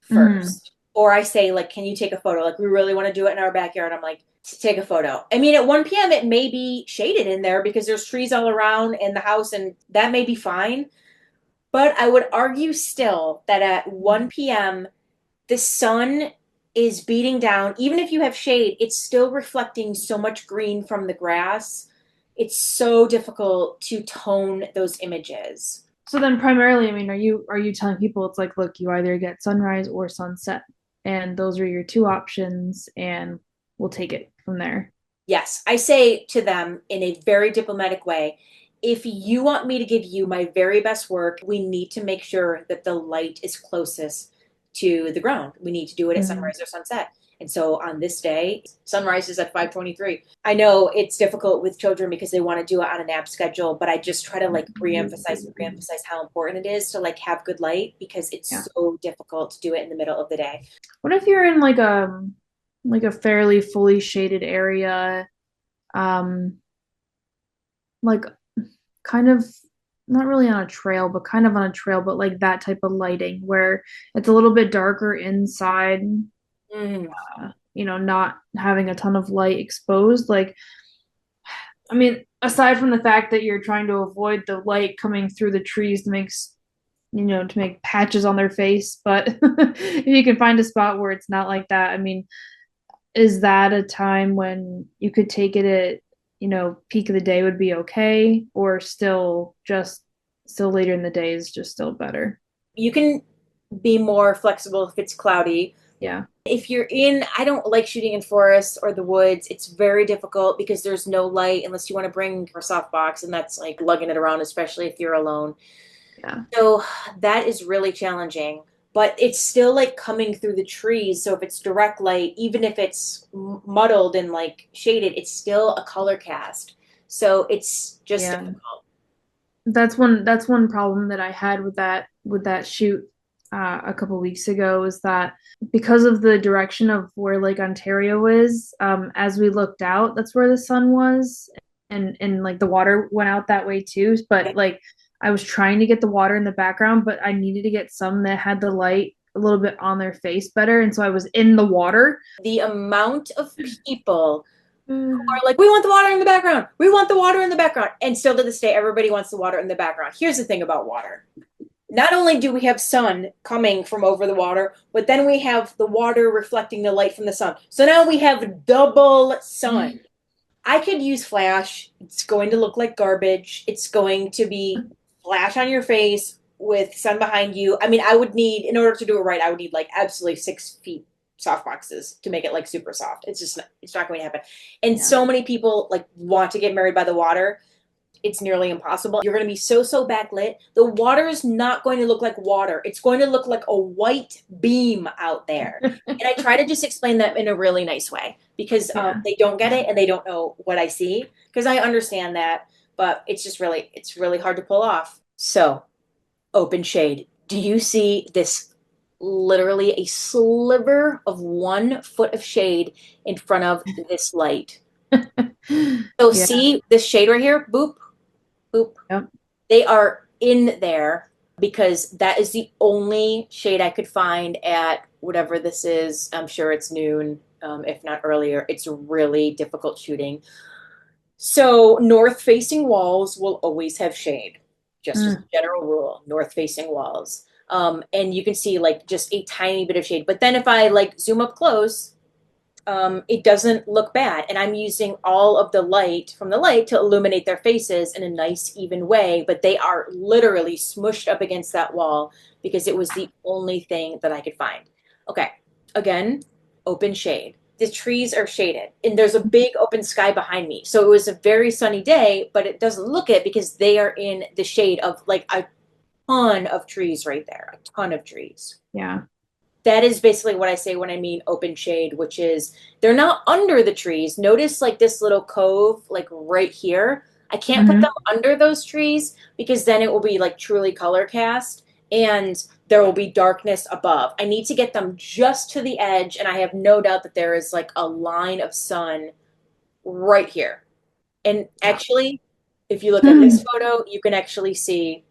Mm. first. Or I say, like, can you take a photo? Like, we really want to do it in our backyard. I'm like, take a photo. I mean, at 1 p.m., it may be shaded in there because there's trees all around in the house, and that may be fine. But I would argue still that at 1 p.m., the sun is beating down. Even if you have shade, it's still reflecting so much green from the grass. It's so difficult to tone those images. So then primarily, I mean, are you telling people it's like, look, you either get sunrise or sunset, and those are your two options, and we'll take it from there. Yes, I say to them in a very diplomatic way, if you want me to give you my very best work, we need to make sure that the light is closest to the ground. We need to do it at Mm. sunrise or sunset. And so on this day, sunrise is at 5:23. I know it's difficult with children because they want to do it on a nap schedule, but I just try to like reemphasize how important it is to like have good light because Yeah. it's so difficult to do it in the middle of the day. What if you're in like a fairly fully shaded area? Um, like kind of not really on a trail, but kind of on a trail, but like that type of lighting where it's a little bit darker inside, Mm. not having a ton of light exposed. Like, I mean, aside from the fact that you're trying to avoid the light coming through the trees to make patches on their face, but if you can find a spot where it's not like that, I mean, is that a time when you could take it at, peak of the day would be okay, or still later in the day is just still better? You can be more flexible if it's cloudy. Yeah. If you're in, I don't like shooting in forests or the woods. It's very difficult because there's no light unless you want to bring your softbox, and that's like lugging it around, especially if you're alone. Yeah. So that is really challenging, but it's still like coming through the trees. So if it's direct light, even if it's muddled and like shaded, it's still a color cast. So it's just Yeah. difficult. That's one problem that I had with that shoot a couple weeks ago is that because of the direction of where Lake Ontario is, as we looked out, that's where the sun was, and like the water went out that way too. But like I was trying to get the water in the background, but I needed to get some that had the light a little bit on their face better, and so I was in the water. The amount of people who Mm. are like, we want the water in the background. We want the water in the background. And still to this day, everybody wants the water in the background. Here's the thing about water. Not only do we have sun coming from over the water, but then we have the water reflecting the light from the sun. So now we have double sun. I could use flash. It's going to look like garbage. It's going to be flash on your face with sun behind you. I mean, I would need, in order to do it right, I would need like absolutely 6 feet soft boxes to make it like super soft. It's not going to happen. And Yeah. so many people like want to get married by the water. It's nearly impossible. You're going to be so backlit. The water is not going to look like water. It's going to look like a white beam out there. And I try to just explain that in a really nice way because Yeah. they don't get it and they don't know what I see because I understand that, but it's really hard to pull off. So, open shade. Do you see this literally a sliver of 1 foot of shade in front of this light? So Yeah. see this shade right here? Boop, boop. Yep. They are in there because that is the only shade I could find at whatever this is. I'm sure it's noon, if not earlier. It's really difficult shooting. So north facing walls will always have shade, just as a Mm. general rule, north facing walls. And you can see like just a tiny bit of shade. But then if I like zoom up close, it doesn't look bad. And I'm using all of the light from the light to illuminate their faces in a nice, even way. But they are literally smushed up against that wall because it was the only thing that I could find. Okay, again, open shade. The trees are shaded, and there's a big open sky behind me. So it was a very sunny day, but it doesn't look it because they are in the shade of like a ton of trees right there, a ton of trees. Yeah. That is basically what I say when I mean open shade, which is they're not under the trees. Notice like this little cove, like right here. I can't put them Hmm. under those trees because then it will be like truly color cast and there will be darkness above. I need to get them just to the edge, and I have no doubt that there is like a line of sun right here. And Yeah. actually, if you look at this photo, you can actually see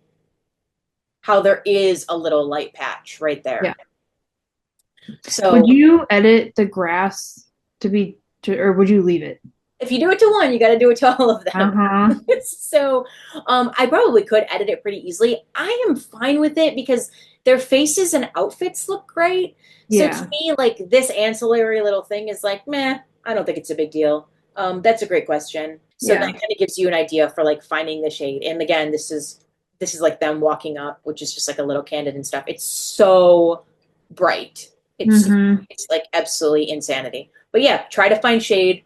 how there is a little light patch right Yeah. there. Would So you edit the grass or would you leave it? if you do it to one, you got to do it to all of them. Uh-huh. So I probably could edit it pretty easily. I am fine with it because their faces and outfits look great. So to Yeah. me, like this ancillary little thing is like, meh, I don't think it's a big deal. That's a great question. So that Yeah. kind of gives you an idea for like finding the shade. And again, this is like them walking up, which is just like a little candid and stuff. It's so bright. It's Hmm. it's like absolutely insanity. But yeah, try to find shade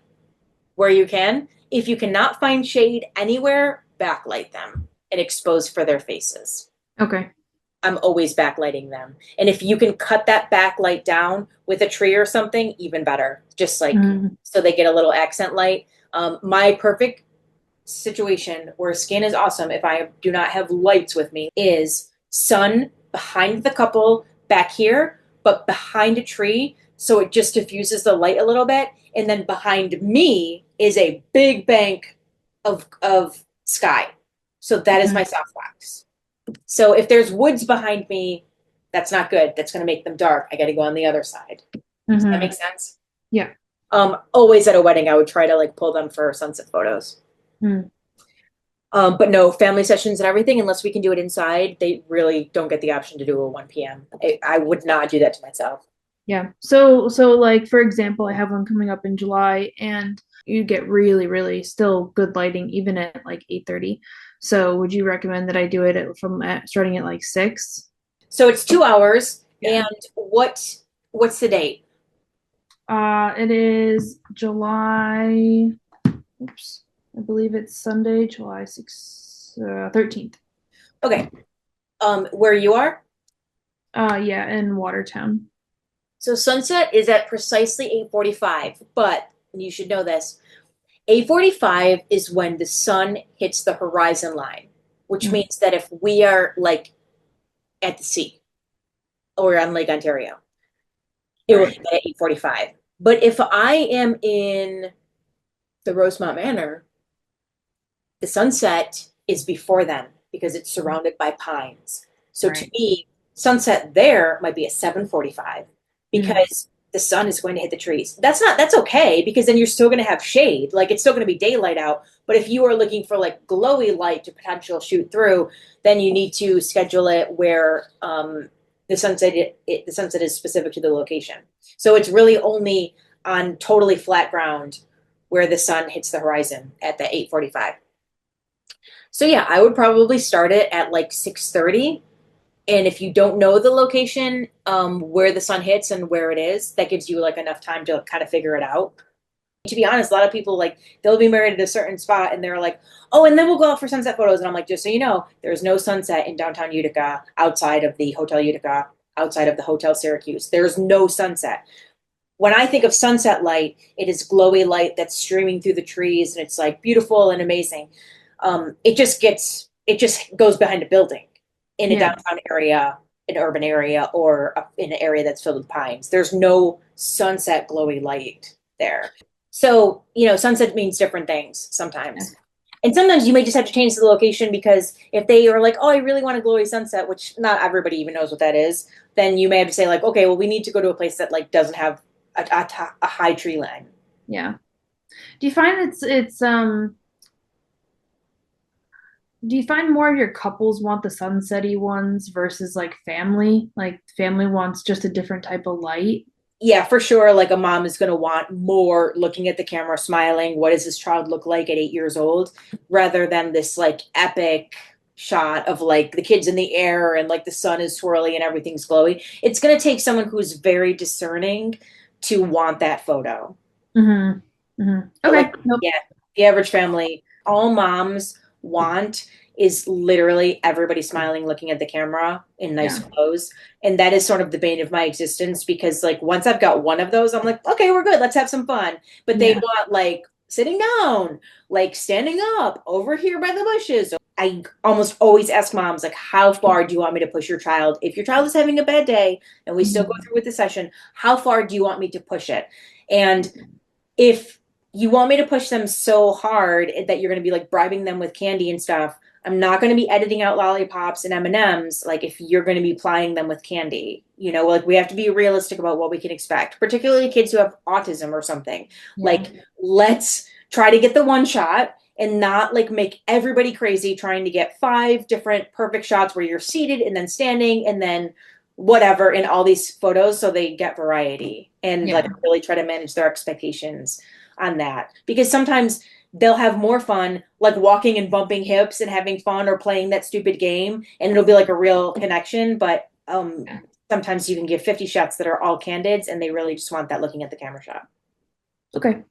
where you can. If you cannot find shade anywhere, backlight them and expose for their faces. Okay. I'm always backlighting them. And if you can cut that backlight down with a tree or something, even better. Just like Hmm. so they get a little accent light. My perfect situation where skin is awesome if I do not have lights with me is sun behind the couple back here, but behind a tree. So it just diffuses the light a little bit. And then behind me is a big bank of sky. So that is my softbox. So if there's woods behind me, that's not good. That's going to make them dark. I got to go on the other side. Does that make sense? Yeah. Always at a wedding, I would try to like pull them for sunset photos. Mm. But no, family sessions and everything, unless we can do it inside, they really don't get the option to do a 1 p.m. I would not do that to myself. Yeah. So like for example, I have one coming up in July and you get really, really still good lighting even at like 8:30. So would you recommend that I do it starting at like 6? So it's 2 hours. Yeah. And what's the date? It is July, oops, I believe it's Sunday, July 13th. Okay. Where you are? Yeah, in Watertown. So sunset is at precisely 8:45, but you should know this. 8:45 is when the sun hits the horizon line, which Mm. means that if we are like at the sea or on Lake Ontario, it will Right. hit at 8:45. But if I am in the Rosemont Manor, the sunset is before then because it's surrounded by pines. So to Right. me, sunset there might be at 7:45 Mhm. because the sun is going to hit the trees. That's okay because then you're still going to have shade. Like it's still going to be daylight out. But if you are looking for like glowy light to potential shoot through, then you need to schedule it where the sunset is specific to the location. So it's really only on totally flat ground where the sun hits the horizon at the 8:45. So yeah, I would probably start it at like 6:30. And if you don't know the location, where the sun hits and where it is, that gives you like enough time to kind of figure it out. To be honest, a lot of people like they'll be married at a certain spot and they're like, oh, and then we'll go out for sunset photos. And I'm like, just so you know, there's no sunset in downtown Utica outside of the Hotel Utica, outside of the Hotel Syracuse. There's no sunset. When I think of sunset light, it is glowy light that's streaming through the trees and it's like beautiful and amazing. It just goes behind a building in a Yeah. downtown area, an urban area, or in an area that's filled with pines. There's no sunset glowy light there. So, sunset means different things Yeah. sometimes. And sometimes you may just have to change the location because if they are like, oh, I really want a glowy sunset, which not everybody even knows what that is, then you may have to say like, okay, well, we need to go to a place that like doesn't have a high tree line. Yeah. Do you find do you find more of your couples want the sunsetty ones versus like family? Like family wants just a different type of light? Yeah, for sure. Like a mom is going to want more looking at the camera, smiling. What does this child look like at 8 years old? Rather than this like epic shot of like the kids in the air and like the sun is swirly and everything's glowy. It's going to take someone who's very discerning to want that photo. Mm-hmm. Mm-hmm. But Okay. like, Nope. yeah, the average family, all moms want is literally everybody smiling, looking at the camera in nice Yeah. clothes. And that is sort of the bane of my existence because like once I've got one of those, I'm like, okay, we're good. Let's have some fun. But they Yeah. want like sitting down, like standing up over here by the bushes. I almost always ask moms, like, how far do you want me to push your child? If your child is having a bad day and we still go Mhm. through with the session, how far do you want me to push it? And if you want me to push them so hard that you're going to be like bribing them with candy and stuff, I'm not going to be editing out lollipops and M&Ms like if you're going to be plying them with candy. Like we have to be realistic about what we can expect, particularly kids who have autism or something. Yeah. Like let's try to get the one shot and not like make everybody crazy trying to get 5 different perfect shots where you're seated and then standing and then whatever in all these photos so they get variety and like Yeah. really try to manage their expectations on that because sometimes they'll have more fun like walking and bumping hips and having fun or playing that stupid game and it'll be like a real connection but Yeah. sometimes you can give 50 shots that are all candids and they really just want that looking at the camera shot. Okay.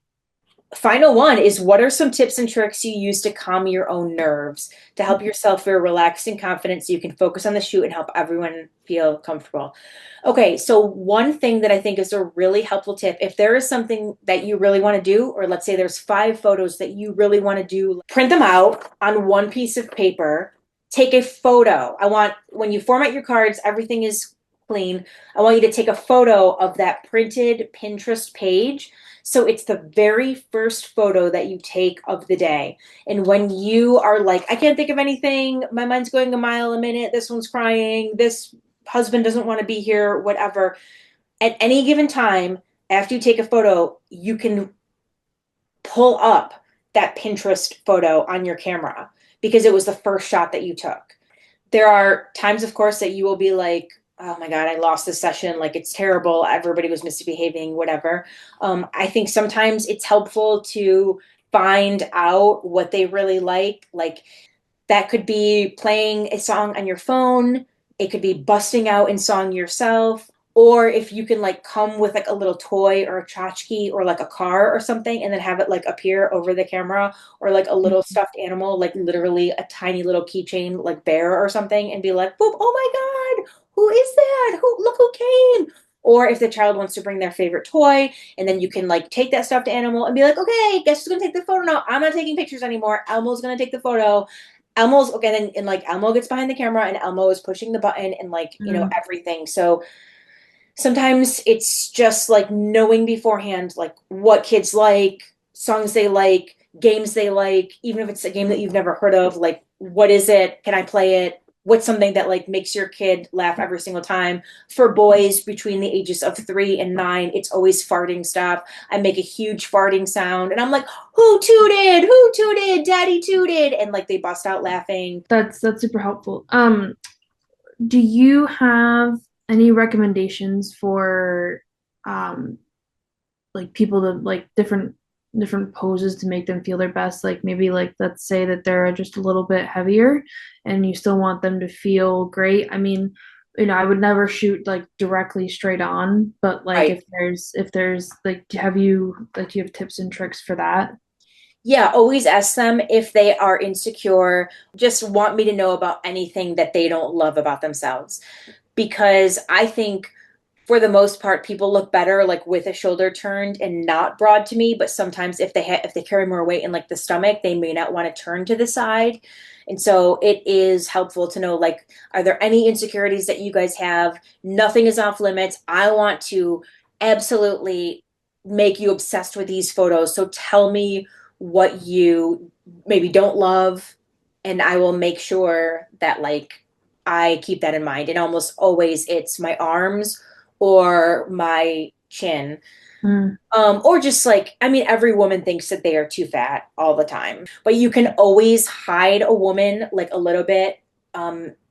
Final one is what are some tips and tricks you use to calm your own nerves to help yourself feel relaxed and confident so you can focus on the shoot and help everyone feel comfortable? Okay, so one thing that I think is a really helpful tip, if there is something that you really want to do, or let's say there's 5 photos that you really want to do, print them out on one piece of paper, take a photo. When you format your cards, everything is clean. I want you to take a photo of that printed Pinterest page So it's the very first photo that you take of the day. And when you are like, I can't think of anything, my mind's going a mile a minute, this one's crying, this husband doesn't want to be here, whatever. At any given time, after you take a photo, you can pull up that Pinterest photo on your camera because it was the first shot that you took. There are times, of course, that you will be like, oh my God, I lost this session. Like it's terrible. Everybody was misbehaving, whatever. I think sometimes it's helpful to find out what they really like. Like that could be playing a song on your phone. It could be busting out and song yourself. Or if you can like come with like a little toy or a tchotchke or like a car or something and then have it like appear over the camera or like a little stuffed animal, like literally a tiny little keychain like bear or something and be like, boop, oh my God, who is that? Look who came. Or if the child wants to bring their favorite toy and then you can like take that stuffed animal and be like, okay, guess who's gonna take the photo now? I'm not taking pictures anymore. Elmo's gonna take the photo. Elmo's okay, then and like Elmo gets behind the camera and Elmo is pushing the button and like, Mm. everything. So sometimes it's just like knowing beforehand like what kids like, songs they like, games they like, even if it's a game that you've never heard of, like what is it? Can I play it? What's something that like makes your kid laugh every single time? For boys between the ages of 3 and 9, it's always farting stuff. I make a huge farting sound and I'm like, who tooted? Who tooted? Daddy tooted. And like they bust out laughing. That's super helpful. Do you have any recommendations for um like people to like different poses to make them feel their best? Like maybe like let's say that they're just a little bit heavier and you still want them to feel great. I mean, I would never shoot like directly straight on, but like Right. if there's like do you have tips and tricks for that? Yeah, always ask them if they are insecure. Just want me to know about anything that they don't love about themselves. Because I think for the most part, people look better like with a shoulder turned and not broad to me. But sometimes if they carry more weight in like the stomach, they may not want to turn to the side. And so it is helpful to know like, are there any insecurities that you guys have? Nothing is off limits. I want to absolutely make you obsessed with these photos. So tell me what you maybe don't love, and I will make sure that like I keep that in mind. And almost always it's my arms or my chin. Mm, Or just like, I mean, every woman thinks that they are too fat all the time, but you can always hide a woman like a little bit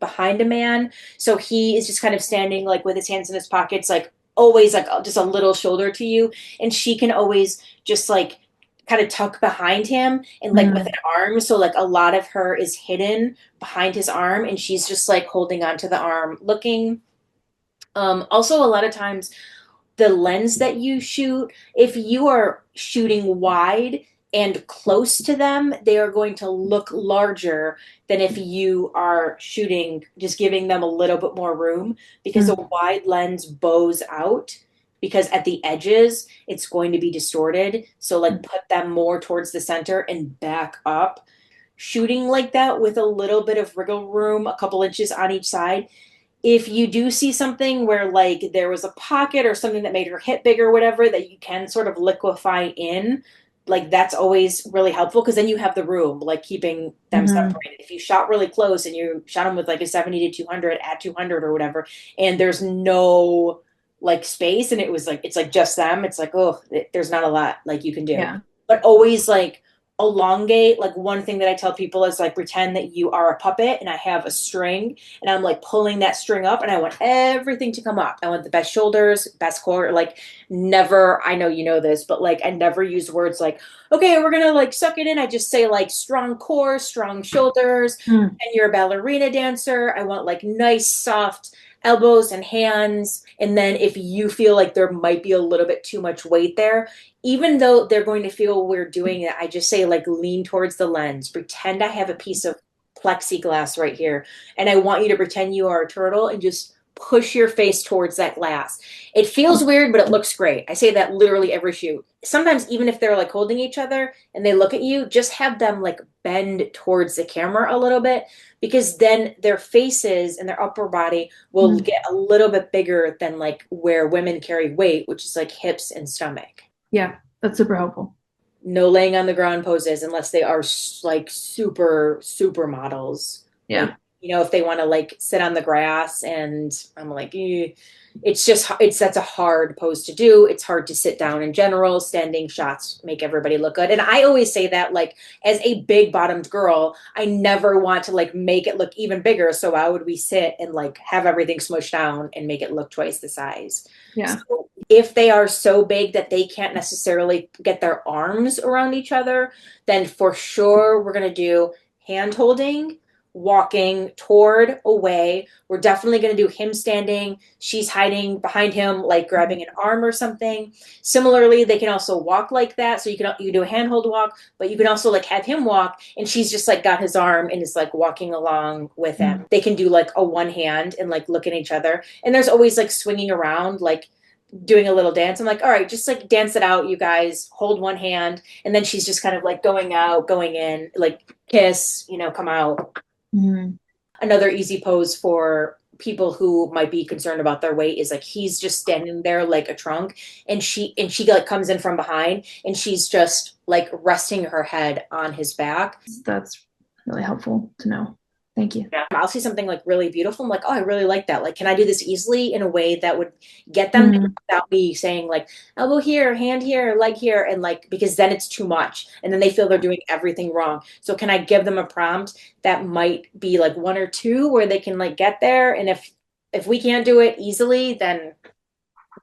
behind a man. So he is just kind of standing like with his hands in his pockets, like always like just a little shoulder to you. And she can always just like kind of tuck behind him and like with mm, an arm. So like a lot of her is hidden behind his arm and she's just like holding onto the arm, looking. Also, a lot of times the lens that you shoot, if you are shooting wide and close to them, they are going to look larger than if you are shooting, just giving them a little bit more room because a mm, wide lens bows out. Because at the edges, it's going to be distorted. So, like, mm, put them more towards the center and back up. Shooting like that with a little bit of wriggle room, a couple inches on each side, if you do see something where like there was a pocket or something that made her hip big or whatever that you can sort of liquefy in, like that's always really helpful because then you have the room like keeping them mhm. separated. If you shot really close and you shot them with like a 70 to 200 at 200 or whatever and there's no like space and it was like it's like just them, it's like oh there's not a lot like you can do. Yeah. But always like elongate. Like one thing that I tell people is like pretend that you are a puppet and I have a string and I'm like pulling that string up and I want everything to come up. I want the best shoulders, best core. Like never, I know you know this, but like I never use words like, okay, we're gonna like suck it in. I just say like strong core, strong shoulders, Mm, and you're a ballerina dancer. I want like nice, soft elbows and hands. And then if you feel like there might be a little bit too much weight there, even though they're going to feel weird doing it, I just say like lean towards the lens. Pretend I have a piece of plexiglass right here, and I want you to pretend you are a turtle and just push your face towards that glass. It feels weird, but it looks great. I say that literally every shoot. Sometimes even if they're like holding each other and they look at you, just have them like bend towards the camera a little bit because then their faces and their upper body will mm. get a little bit bigger than like where women carry weight, which is like hips and stomach. Yeah. That's super helpful. No laying on the ground poses unless they are like super models. Like, Yeah. if they want to like sit on the grass, and I'm like, it's just it's that's a hard pose to do. It's hard to sit down in general. Standing shots make everybody look good. And I always say that, like, as a big bottomed girl, I never want to like make it look even bigger. So why would we sit and like have everything smushed down and make it look twice the size? Yeah. So if they are so big that they can't necessarily get their arms around each other, then for sure we're going to do hand holding, walking toward, away. We're definitely going to do him standing, she's hiding behind him, like grabbing an arm or something. Similarly, they can also walk like that. So you do a handhold walk, but you can also like have him walk and she's just like got his arm and is like walking along with him. Mhm. They can do like a one hand and like look at each other. And there's always like swinging around, like doing a little dance. I'm like, all right, just like dance it out, you guys. Hold one hand, and then she's just kind of like going out, going in, like kiss, come out. Mhm. Another easy pose for people who might be concerned about their weight is like he's just standing there like a trunk, and she like comes in from behind, and she's just like resting her head on his back. That's really helpful to know. Thank you. Yeah. I'll see something like really beautiful. I'm like, oh, I really like that. Like, can I do this easily in a way that would get them there Mhm. without me saying like elbow here, hand here, leg here, and like because then it's too much, and then they feel they're doing everything wrong. So can I give them a prompt that might be like one or two where they can like get there, and if we can't do it easily, then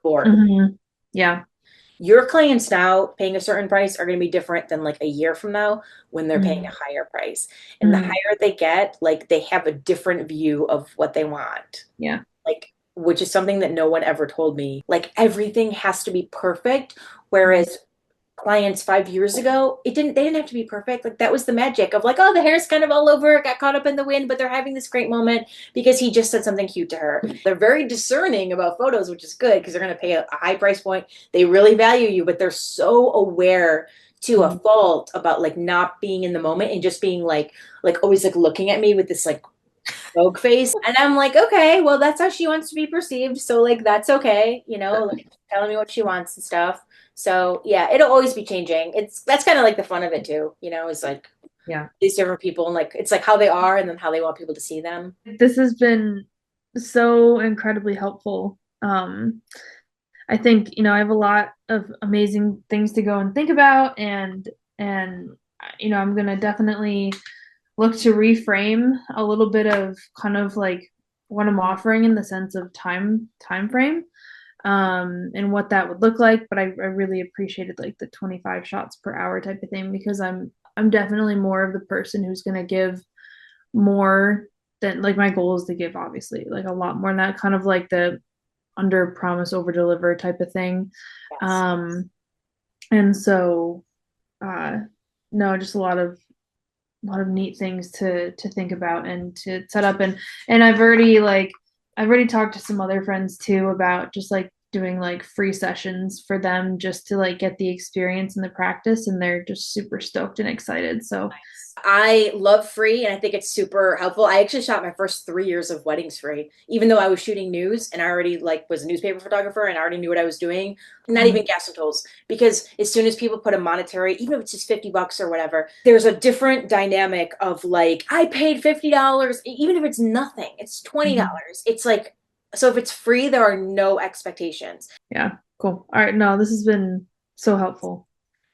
board. Mhm. Yeah. Your clients now paying a certain price are going to be different than like a year from now when they're paying a Mhm. higher price. And the Mhm. higher they get, like they have a different view of what they want. Yeah. Like, which is something that no one ever told me. Like everything has to be perfect. Whereas clients 5 years ago, they didn't have to be perfect. Like that was the magic of like, oh, the hair's kind of all over, it got caught up in the wind, but they're having this great moment because he just said something cute to her. They're very discerning about photos, which is good because they're going to pay a high price point. They really value you, but they're so aware to a Mhm. fault about like not being in the moment and just being like always like looking at me with this like rogue face. And I'm like, okay, well, that's how she wants to be perceived. So, like, that's okay, like telling me what she wants and stuff. So, yeah, it'll always be changing. That's kind of like the fun of it, too, is like Yeah. these different people and like it's like how they are and then how they want people to see them. This has been so incredibly helpful. I think, I have a lot of amazing things to go and think about, and I'm gonna definitely look to reframe a little bit of kind of like what I'm offering in the sense of time frame, and what that would look like. But I really appreciated like the 25 shots per hour type of thing, because I'm definitely more of the person who's gonna give more than, like, my goal is to give obviously like a lot more than that, kind of like the under promise over deliver type of thing. Yes. um and so uh no, just a lot of neat things to think about and to set up. And I've already talked to some other friends too about just like doing like free sessions for them just to like get the experience and the practice, and they're just super stoked and excited. So I love free and I think it's super helpful. I actually shot my first 3 years of weddings free, even though I was shooting news and I already like was a newspaper photographer and I already knew what I was doing. Not even gas and tolls, because as soon as people put a monetary, even if it's just $50 or whatever, there's a different dynamic of like, I paid $50, even if it's nothing, it's $20. It's like, so if it's free, there are no expectations. yeah, cool. All right, no, this has been so helpful.